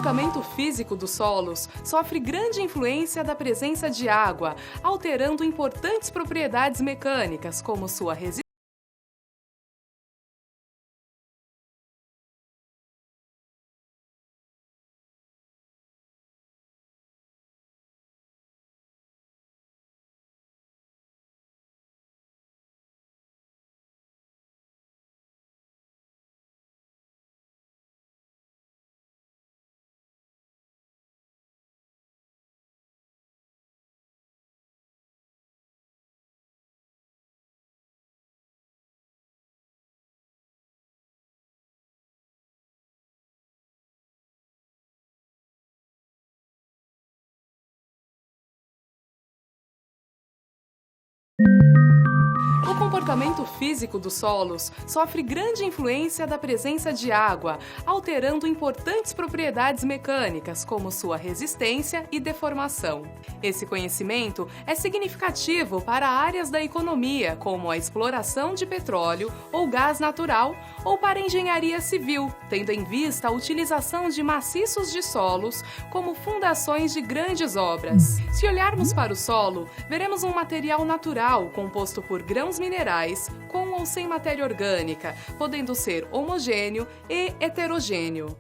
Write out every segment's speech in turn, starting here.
comportamento físico dos solos sofre grande influência da presença de água, alterando importantes propriedades mecânicas, como sua resistência. O comportamento físico dos solos sofre grande influência da presença de água, alterando importantes propriedades mecânicas, como sua resistência e deformação. Esse conhecimento é significativo para áreas da economia, como a exploração de petróleo ou gás natural, ou para a engenharia civil, tendo em vista a utilização de maciços de solos como fundações de grandes obras. Se olharmos para o solo, veremos um material natural composto por grãos minerais, com ou sem matéria orgânica, podendo ser homogêneo e heterogêneo.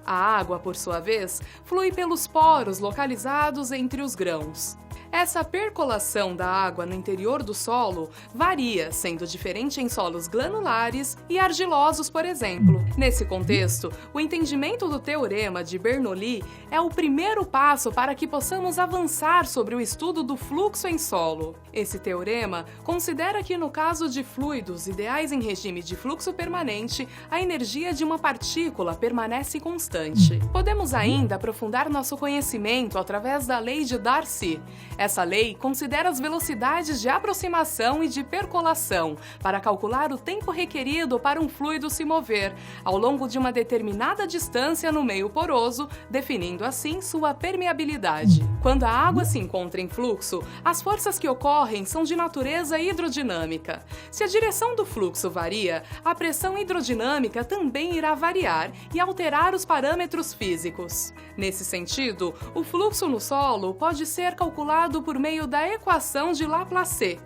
A água, por sua vez, flui pelos poros localizados entre os grãos. Essa percolação da água no interior do solo varia, sendo diferente em solos granulares e argilosos, por exemplo. Nesse contexto, o entendimento do teorema de Bernoulli é o primeiro passo para que possamos avançar sobre o estudo do fluxo em solo. Esse teorema considera que, no caso de fluidos ideais em regime de fluxo permanente, a energia de uma partícula permanece constante. Podemos ainda aprofundar nosso conhecimento através da lei de Darcy. Essa lei considera as velocidades de aproximação e de percolação para calcular o tempo requerido para um fluido se mover ao longo de uma determinada distância no meio poroso, definindo assim sua permeabilidade. Quando a água se encontra em fluxo, as forças que ocorrem são de natureza hidrodinâmica. Se a direção do fluxo varia, a pressão hidrodinâmica também irá variar e alterar os parâmetros físicos. Nesse sentido, o fluxo no solo pode ser calculado por meio da equação de Laplace.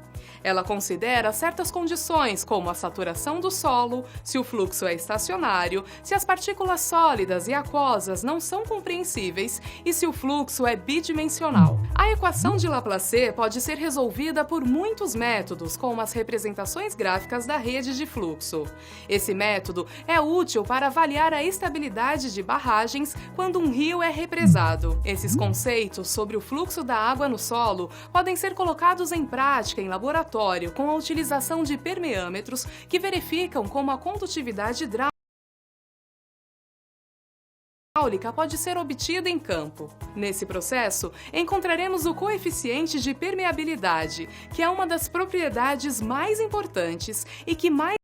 Ela considera certas condições, como a saturação do solo, se o fluxo é estacionário, se as partículas sólidas e aquosas não são compreensíveis e se o fluxo é bidimensional. A equação de Laplace pode ser resolvida por muitos métodos, como as representações gráficas da rede de fluxo. Esse método é útil para avaliar a estabilidade de barragens quando um rio é represado. Esses conceitos sobre o fluxo da água no solo podem ser colocados em prática em laboratório com a utilização de permeâmetros que verificam como a condutividade hidráulica pode ser obtida em campo. Nesse processo, encontraremos o coeficiente de permeabilidade, que é uma das propriedades mais importantes e que mais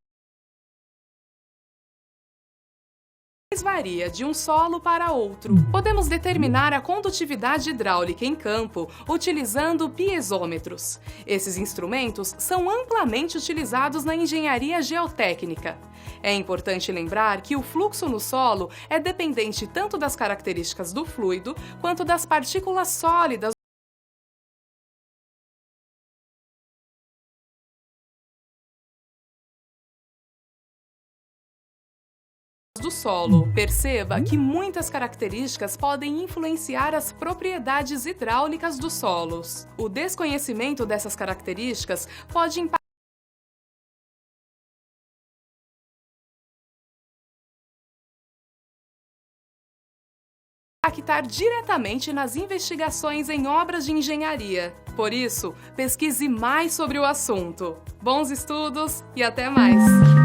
varia de um solo para outro. Podemos determinar a condutividade hidráulica em campo utilizando piezômetros. Esses instrumentos são amplamente utilizados na engenharia geotécnica. É importante lembrar que o fluxo no solo é dependente tanto das características do fluido quanto das partículas sólidas do solo. Perceba que muitas características podem influenciar as propriedades hidráulicas dos solos. O desconhecimento dessas características pode impactar diretamente nas investigações em obras de engenharia. Por isso, pesquise mais sobre o assunto. Bons estudos e até mais!